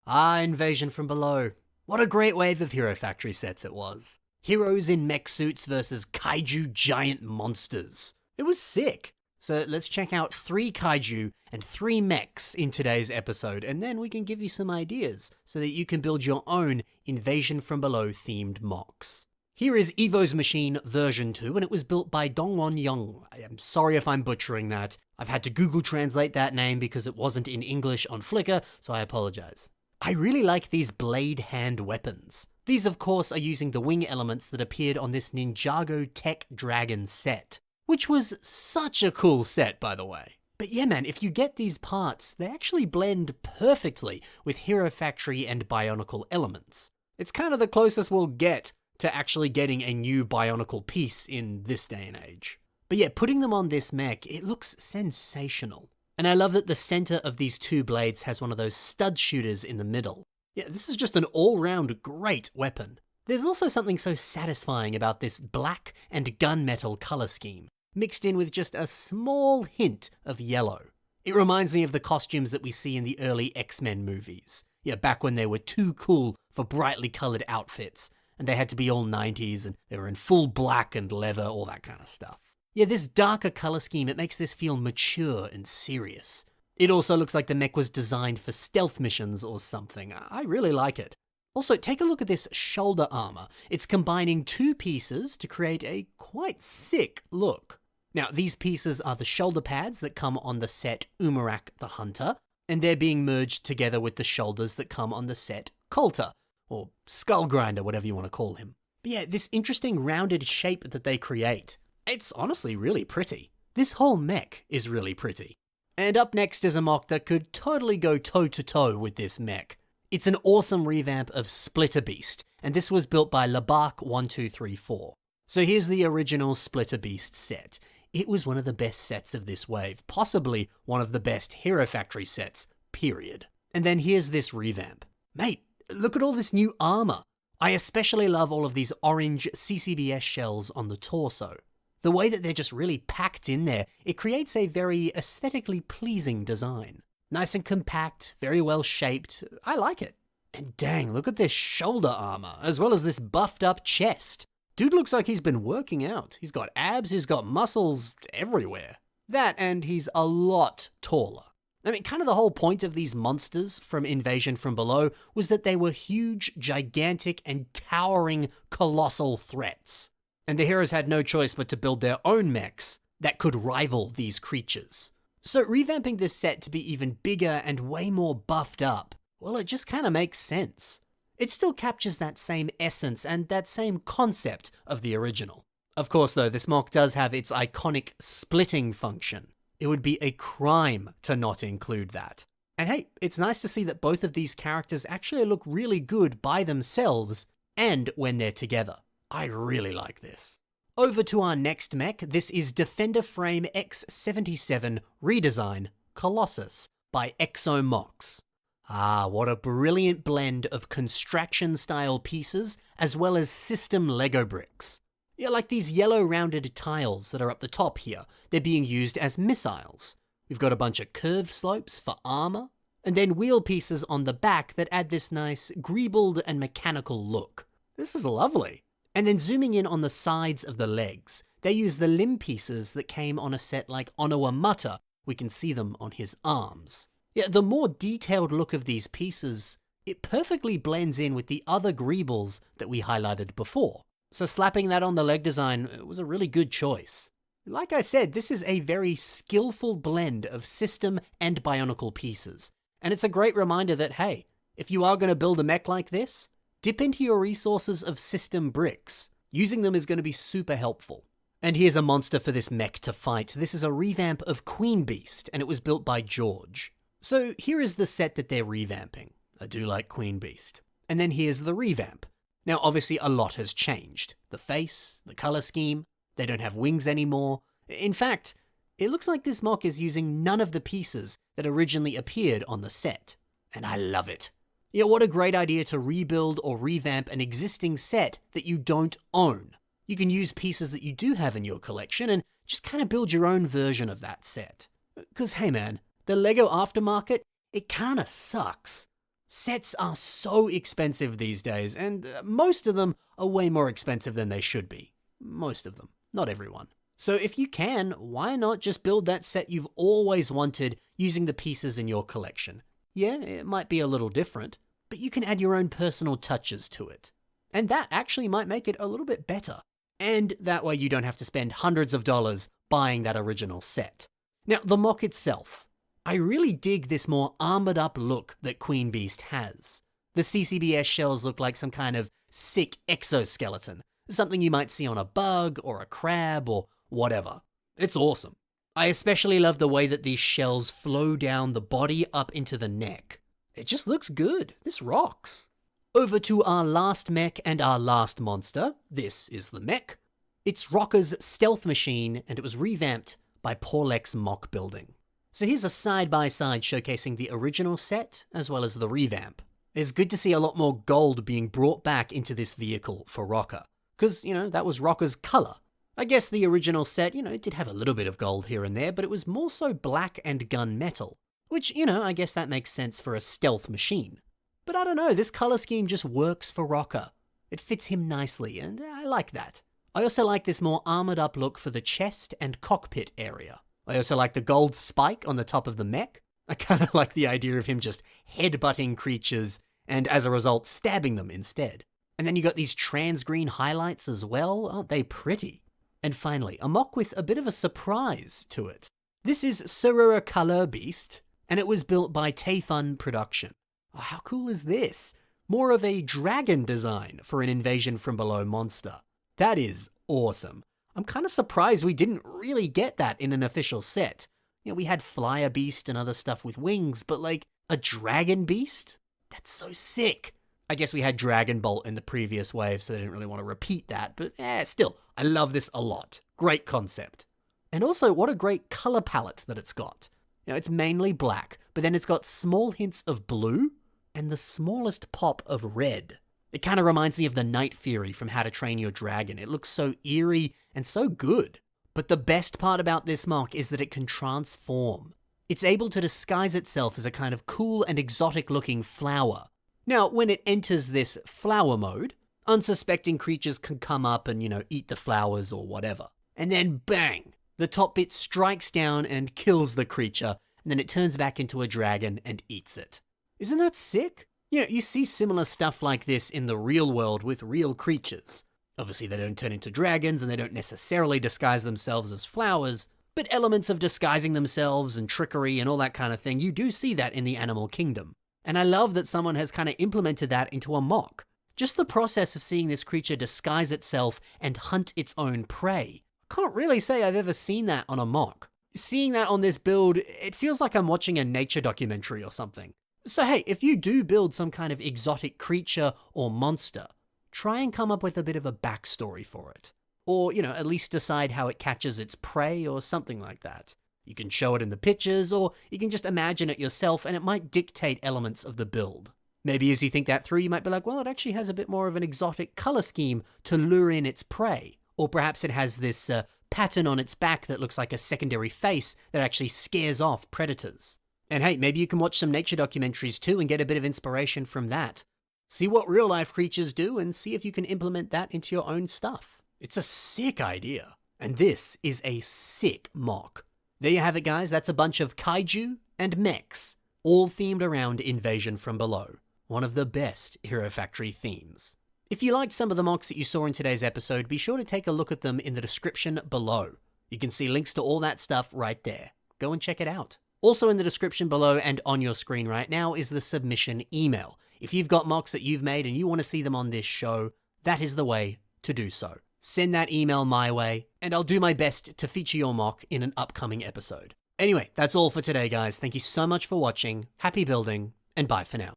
Invasion from Below. What a great wave of Hero Factory sets it was. Heroes in mech suits versus kaiju giant monsters. It was sick. So let's check out 3 kaiju and 3 mechs in today's episode, and then we can give you some ideas so that you can build your own Invasion from Below themed MOCs. Here is Evos Machine version 2, and it was built by Dongwon Young. I am sorry if I'm butchering that. I've had to Google translate that name because it wasn't in English on Flickr, so I apologize. I really like these blade hand weapons. These, of course, are using the wing elements that appeared on this Ninjago Tech Dragon set, which was such a cool set, by the way. But yeah, man, if you get these parts, they actually blend perfectly with Hero Factory and Bionicle elements. It's kind of the closest we'll get to actually getting a new Bionicle piece in this day and age. But yeah, putting them on this mech, it looks sensational. And I love that the center of these 2 blades has one of those stud shooters in the middle. Yeah, this is just an all-round great weapon. There's also something so satisfying about this black and gunmetal color scheme, mixed in with just a small hint of yellow. It reminds me of the costumes that we see in the early X-Men movies. Yeah, back when they were too cool for brightly colored outfits, and they had to be all 90s, and they were in full black and leather, all that kind of stuff. Yeah, this darker color scheme, it makes this feel mature and serious. It also looks like the mech was designed for stealth missions or something. I really like it. Also, take a look at this shoulder armor. It's combining 2 pieces to create a quite sick look. Now, these pieces are the shoulder pads that come on the set Umarak the Hunter, and they're being merged together with the shoulders that come on the set Coulter, or Skull Grinder, whatever you want to call him. But yeah, this interesting rounded shape that they create, it's honestly really pretty. This whole mech is really pretty. And up next is a MOC that could totally go toe-to-toe with this mech. It's an awesome revamp of Splitter Beast, and this was built by Labark1234. So here's the original Splitter Beast set. It was one of the best sets of this wave, possibly one of the best Hero Factory sets, period. And then here's this revamp. Mate, look at all this new armor. I especially love all of these orange CCBS shells on the torso. The way that they're just really packed in there, it creates a very aesthetically pleasing design. Nice and compact, very well shaped. I like it. And dang, look at this shoulder armor, as well as this buffed up chest. Dude looks like he's been working out. He's got abs, he's got muscles everywhere. That, and he's a lot taller. I mean, kind of the whole point of these monsters from Invasion from Below was that they were huge, gigantic, and towering colossal threats. And the heroes had no choice but to build their own mechs that could rival these creatures. So revamping this set to be even bigger and way more buffed up, well, it just kind of makes sense. It still captures that same essence and that same concept of the original. Of course, though, this MOC does have its iconic splitting function. It would be a crime to not include that. And hey, it's nice to see that both of these characters actually look really good by themselves and when they're together. I really like this. Over to our next mech. This is Defender Frame X77 Redesign Colossus by ExoMocs. What a brilliant blend of construction-style pieces as well as system Lego bricks. Yeah, like these yellow rounded tiles that are up the top here. They're being used as missiles. We've got a bunch of curved slopes for armor, and then wheel pieces on the back that add this nice greebled and mechanical look. This is lovely. And then zooming in on the sides of the legs, they use the limb pieces that came on a set like Onowa Mata. We can see them on his arms. Yeah, the more detailed look of these pieces, it perfectly blends in with the other greebles that we highlighted before. So slapping that on the leg design was a really good choice. Like I said, this is a very skillful blend of system and Bionicle pieces. And it's a great reminder that, hey, if you are going to build a mech like this, dip into your resources of system bricks. Using them is going to be super helpful. And here's a monster for this mech to fight. This is a revamp of Queen Beast, and it was built by George. So here is the set that they're revamping. I do like Queen Beast. And then here's the revamp. Now, obviously, a lot has changed. The face, the color scheme, they don't have wings anymore. In fact, it looks like this MOC is using none of the pieces that originally appeared on the set. And I love it. Yeah, what a great idea to rebuild or revamp an existing set that you don't own. You can use pieces that you do have in your collection and just kind of build your own version of that set. Because hey man, the LEGO aftermarket, it kind of sucks. Sets are so expensive these days, and most of them are way more expensive than they should be. Most of them, not everyone. So if you can, why not just build that set you've always wanted using the pieces in your collection? Yeah, it might be a little different, but you can add your own personal touches to it. And that actually might make it a little bit better. And that way you don't have to spend hundreds of dollars buying that original set. Now, the MOC itself. I really dig this more armored up look that Queen Beast has. The CCBS shells look like some kind of sick exoskeleton, something you might see on a bug or a crab or whatever. It's awesome. I especially love the way that these shells flow down the body up into the neck. It just looks good. This rocks. Over to our last mech and our last monster. This is the mech. It's Rocker's stealth machine, and it was revamped by Porlex Mock Building. So here's a side-by-side showcasing the original set as well as the revamp. It's good to see a lot more gold being brought back into this vehicle for Rocker. Because, that was Rocker's color. I guess the original set, it did have a little bit of gold here and there, but it was more so black and gunmetal. Which, I guess that makes sense for a stealth machine. But I don't know, this color scheme just works for Rocker. It fits him nicely, and I like that. I also like this more armored up look for the chest and cockpit area. I also like the gold spike on the top of the mech. I kind of like the idea of him just headbutting creatures and as a result stabbing them instead. And then you got these trans green highlights as well, aren't they pretty? And finally, a MOC with a bit of a surprise to it. This is Soraa Color Beast, and it was built by Tayfun Production. Oh, how cool is this? More of a dragon design for an Invasion from Below monster. That is awesome. I'm kind of surprised we didn't really get that in an official set. We had Flyer Beast and other stuff with wings, but like a dragon beast? That's so sick. I guess we had Dragon Bolt in the previous wave, so they didn't really want to repeat that, but still, I love this a lot. Great concept. And also, what a great color palette that it's got. It's mainly black, but then it's got small hints of blue and the smallest pop of red. It kind of reminds me of the Night Fury from How to Train Your Dragon. It looks so eerie and so good. But the best part about this MOC is that it can transform. It's able to disguise itself as a kind of cool and exotic looking flower. Now, when it enters this flower mode, unsuspecting creatures can come up and, eat the flowers or whatever. And then bang! The top bit strikes down and kills the creature, and then it turns back into a dragon and eats it. Isn't that sick? You see similar stuff like this in the real world with real creatures. Obviously, they don't turn into dragons and they don't necessarily disguise themselves as flowers, but elements of disguising themselves and trickery and all that kind of thing, you do see that in the animal kingdom. And I love that someone has kind of implemented that into a MOC. Just the process of seeing this creature disguise itself and hunt its own prey. I can't really say I've ever seen that on a MOC. Seeing that on this build, it feels like I'm watching a nature documentary or something. So hey, if you do build some kind of exotic creature or monster, try and come up with a bit of a backstory for it. Or, at least decide how it catches its prey or something like that. You can show it in the pictures, or you can just imagine it yourself and it might dictate elements of the build. Maybe as you think that through, you might be like, well, it actually has a bit more of an exotic color scheme to lure in its prey. Or perhaps it has this pattern on its back that looks like a secondary face that actually scares off predators. And hey, maybe you can watch some nature documentaries too and get a bit of inspiration from that. See what real life creatures do and see if you can implement that into your own stuff. It's a sick idea. And this is a sick MOC. There you have it, guys. That's a bunch of Kaiju and MECHS, all themed around Invasion from Below. One of the best Hero Factory themes. If you liked some of the MOCs that you saw in today's episode, be sure to take a look at them in the description below. You can see links to all that stuff right there. Go and check it out. Also in the description below and on your screen right now is the submission email. If you've got MOCs that you've made and you want to see them on this show, that is the way to do so. Send that email my way, and I'll do my best to feature your MOC in an upcoming episode. Anyway, that's all for today, guys. Thank you so much for watching. Happy building, and bye for now.